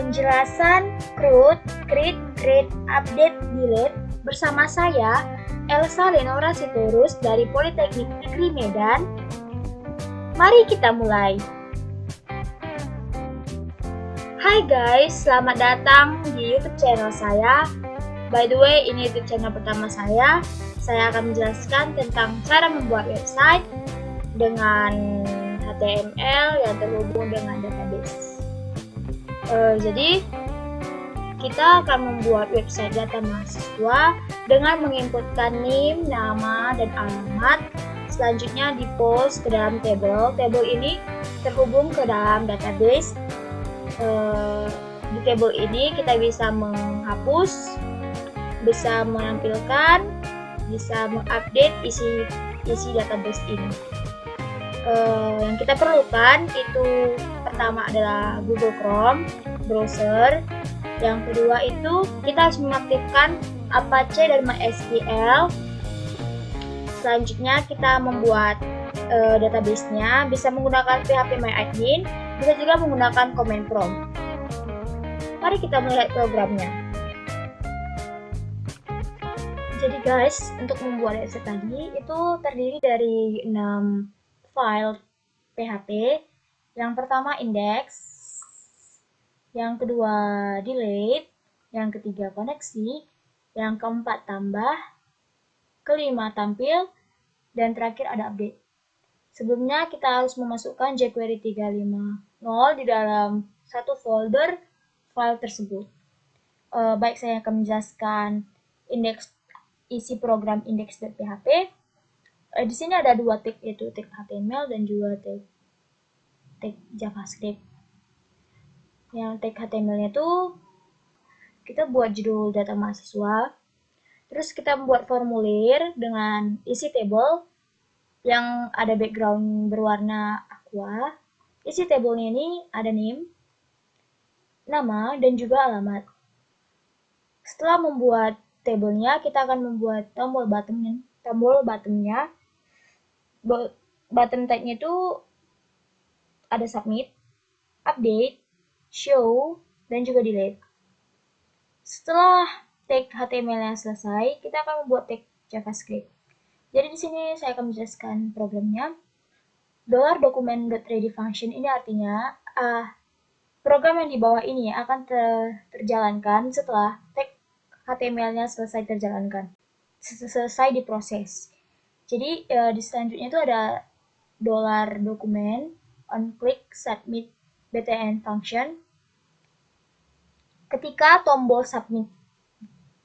Penjelasan CRUD, create, update, delete bersama saya, Elsa Lenora Sitorus dari Politeknik Negeri Medan. Mari kita mulai. Hai guys, selamat datang di YouTube channel saya. By the way, ini YouTube channel pertama saya. Saya akan menjelaskan tentang cara membuat website dengan HTML yang terhubung dengan database. Jadi, kita akan membuat website data mahasiswa dengan menginputkan name, nama, dan alamat. Selanjutnya di-post ke dalam tabel. Tabel ini terhubung ke dalam database. Di tabel ini kita bisa menghapus, bisa menampilkan, bisa mengupdate isi database ini. Yang kita perlukan itu pertama adalah Google Chrome browser. Yang kedua itu kita harus mengaktifkan Apache dan MySQL. Selanjutnya kita membuat database-nya, bisa menggunakan phpMyAdmin, bisa juga menggunakan command prompt. Mari kita melihat programnya. Jadi guys, untuk membuat website tadi itu terdiri dari 6 file PHP. Yang pertama index, yang kedua delete, yang ketiga koneksi, yang keempat tambah, kelima tampil, dan terakhir ada update. Sebelumnya kita harus memasukkan jQuery 350 di dalam satu folder file tersebut. Baik, saya akan menjelaskan isi program index.php. Di sini ada dua tag, yaitu tag HTML dan juga tag JavaScript. Yang tag HTML-nya itu kita buat judul data mahasiswa. Terus kita membuat formulir dengan isi table yang ada background berwarna aqua. Isi tabelnya ini ada name, nama, dan juga alamat. Setelah membuat tabelnya, kita akan membuat tombol buttonnya. Button tag-nya itu ada submit, update, show, dan juga delete. Setelah tag HTML-nya selesai, kita akan membuat tag JavaScript. Jadi di sini saya akan menjelaskan programnya. $document.ready function ini artinya program yang di bawah ini akan terjalankan setelah tag HTML-nya selesai selesai diproses. Jadi di selanjutnya itu ada $document on click submit btn function. Ketika tombol submit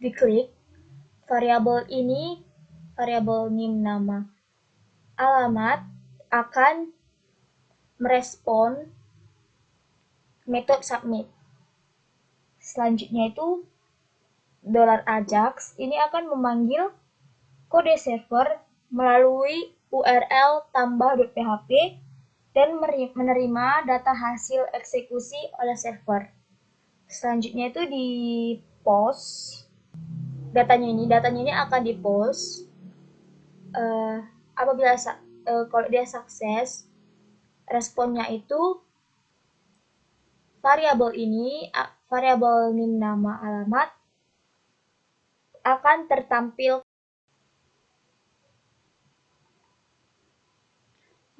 diklik, variabel name, nama, alamat akan merespon metode submit. Selanjutnya itu $ajax ini akan memanggil kode server melalui URL tambah.php dan menerima data hasil eksekusi oleh server. Selanjutnya itu di post datanya ini akan di post apabila kalau dia sukses, responnya itu variabel name, nama, alamat akan tertampil.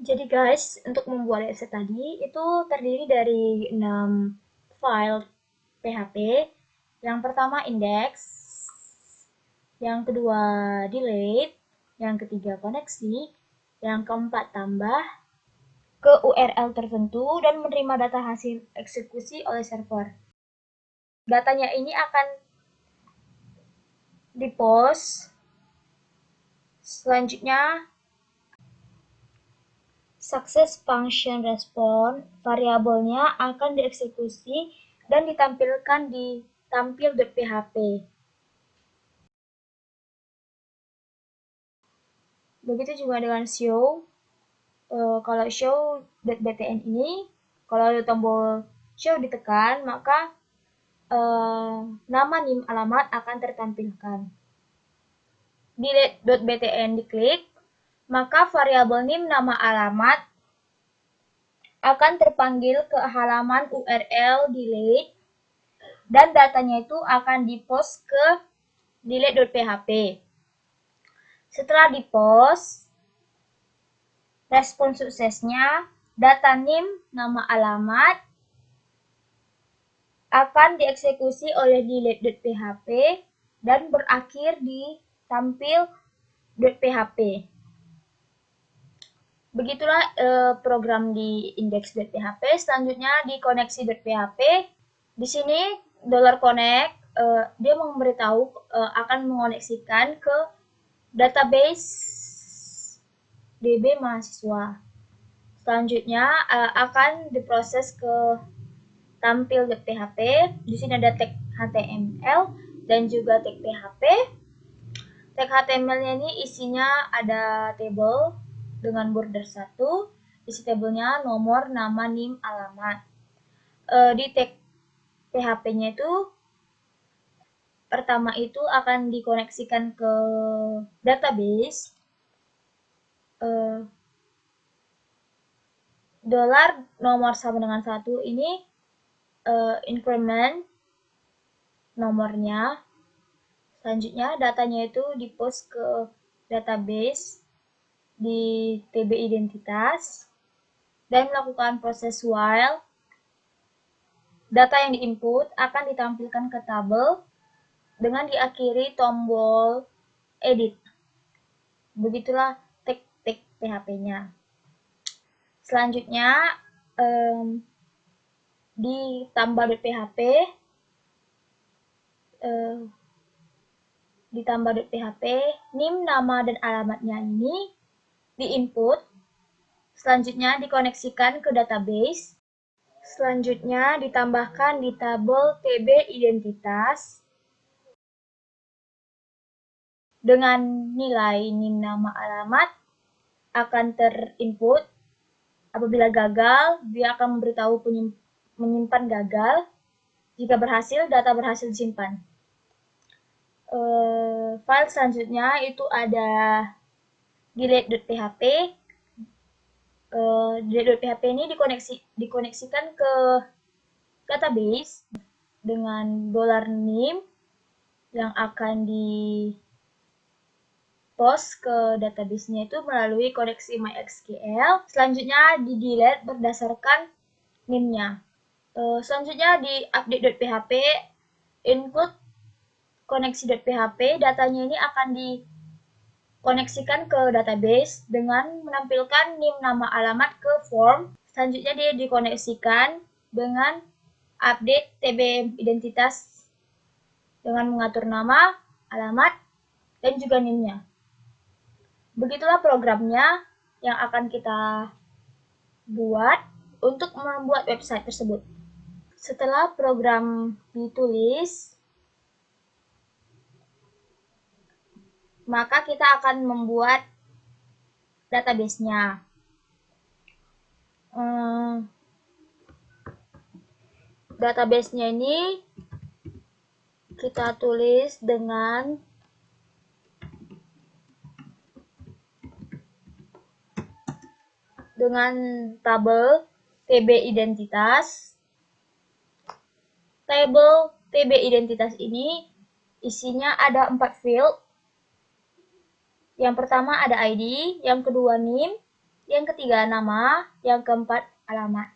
Jadi guys, untuk membuat website tadi itu terdiri dari 6 file PHP. Yang pertama index, yang kedua delete, yang ketiga koneksi, yang keempat tambah ke URL tertentu dan menerima data hasil eksekusi oleh server. Datanya ini akan di-post. Selanjutnya success function respond, variabelnya akan dieksekusi dan ditampilkan di tampil.php. Begitu juga dengan show. Kalau show.btn ini, kalau tombol show ditekan, maka nama, nim, alamat akan tertampilkan. Delete.btn diklik, maka variabel nim, nama, alamat akan terpanggil ke halaman URL delete dan datanya itu akan dipost ke delete.php. Setelah dipost, respon suksesnya, data NIM, nama alamat, akan dieksekusi oleh delete.php dan berakhir di tampil.php. Begitulah program di index.php. Selanjutnya di koneksi.php. Di sini $connect dia memberitahu akan mengoneksikan ke database DB mahasiswa. Selanjutnya akan diproses ke tampil.php. Di sini ada tag HTML dan juga tag PHP. Tag HTML-nya ini isinya ada table dengan border 1, isi tabelnya nomor, nama, NIM, alamat. Di tag PHP-nya itu pertama itu akan dikoneksikan ke database dolar nomor sama dengan 1 ini increment nomornya. Selanjutnya datanya itu dipost ke database di TB identitas dan melakukan proses while. Data yang diinput akan ditampilkan ke tabel dengan diakhiri tombol edit. Begitulah tag PHP-nya. Selanjutnya di tambah.php NIM, nama, dan alamatnya ini diinput. Selanjutnya dikoneksikan ke database. Selanjutnya ditambahkan di tabel TB identitas dengan nilai NIM, nama, alamat akan terinput. Apabila gagal, dia akan memberitahu menyimpan gagal. Jika berhasil, data berhasil disimpan. File selanjutnya itu ada delete.php. Delete.php ini dikoneksikan ke database dengan $NIM yang akan di-post ke database-nya itu melalui koneksi MySQL. Selanjutnya di-delete berdasarkan NIM-nya. Selanjutnya di update.php, input koneksi.php, datanya ini akan dikoneksikan ke database dengan menampilkan NIM, nama, alamat ke form. Selanjutnya dia dikoneksikan dengan update TB identitas dengan mengatur nama, alamat, dan juga NIM-nya. Begitulah programnya yang akan kita buat untuk membuat website tersebut. Setelah program ditulis, maka kita akan membuat database-nya. Database-nya ini kita tulis dengan tabel TB identitas. Tabel TB identitas ini isinya ada 4 field. Yang pertama ada ID, yang kedua NIM, yang ketiga nama, yang keempat alamat.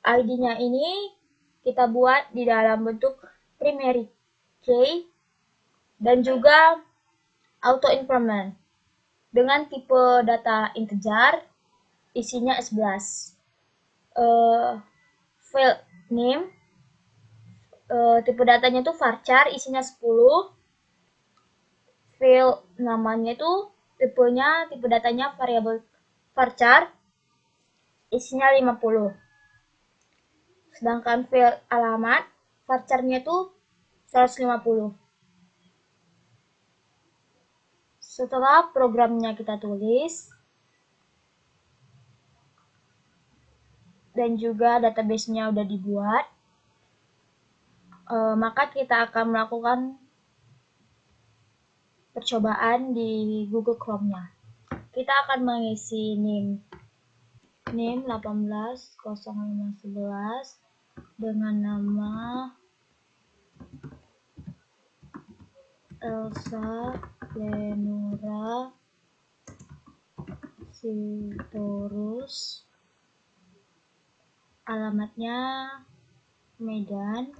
ID-nya ini kita buat di dalam bentuk primary key dan juga auto increment dengan tipe data integer, isinya S11. Field name, tipe datanya itu varchar, isinya 10. Field namanya itu tipe datanya variabel varchar, isinya 50. Sedangkan field alamat, varcharnya itu 150. Setelah programnya kita tulis dan juga database-nya udah dibuat, maka kita akan melakukan percobaan di Google Chrome-nya. Kita akan mengisi NIM 180511 dengan nama Elsa Lenora Sitorus, alamatnya Medan.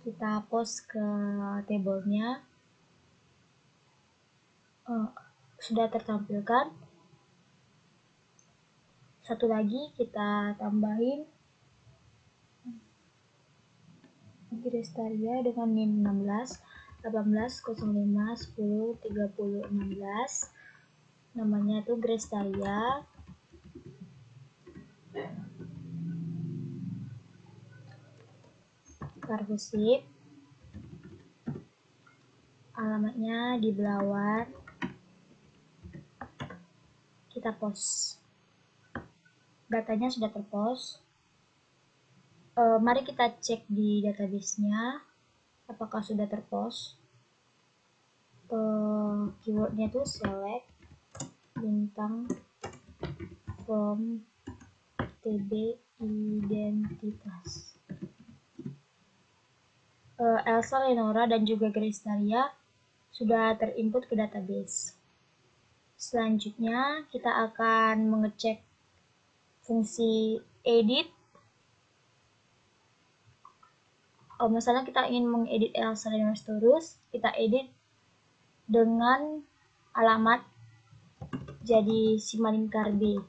Kita post ke tabelnya. Sudah tertampilkan. Satu lagi kita tambahin Grestaria dengan NIM 16 18 05 10 30 16. Namanya itu Grestaria. Karhusip. Alamatnya di Belawan. Kita post. Datanya sudah terpost. Mari kita cek di database-nya apakah sudah terpost. Keywordnya itu select bintang from TB identitas. Elsa Lenora dan juga Grestaria sudah terinput ke database. Selanjutnya kita akan mengecek fungsi edit. Misalnya kita ingin mengedit Elsa Lenora Sitorus, kita edit dengan alamat jadi Simalingkar B.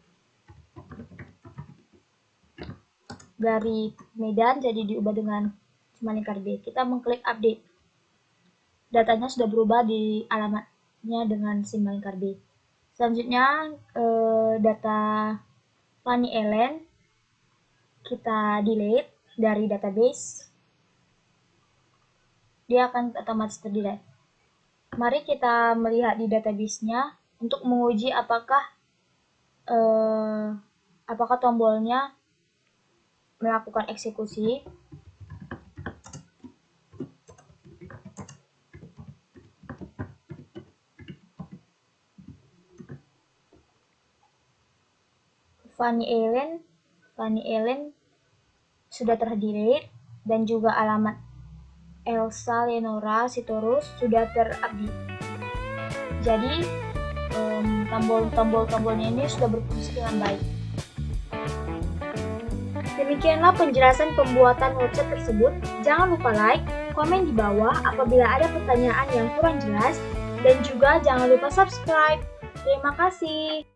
Dari Medan jadi diubah dengan Simalingkar B. Kita mengklik update. Datanya sudah berubah di alamatnya dengan Simalingkar B. Selanjutnya data Fanny Ellen kita delete dari database. Dia akan otomatis terdelete. Mari kita melihat di database-nya untuk menguji apakah tombolnya melakukan eksekusi. Fanny Ellen sudah terdelete dan juga alamat Elsa Lenora Sitorus sudah terupdate. Jadi tombol-tombolnya ini sudah berfungsi dengan baik. Demikianlah penjelasan pembuatan website tersebut. Jangan lupa like, komen di bawah apabila ada pertanyaan yang kurang jelas, dan juga jangan lupa subscribe. Terima kasih.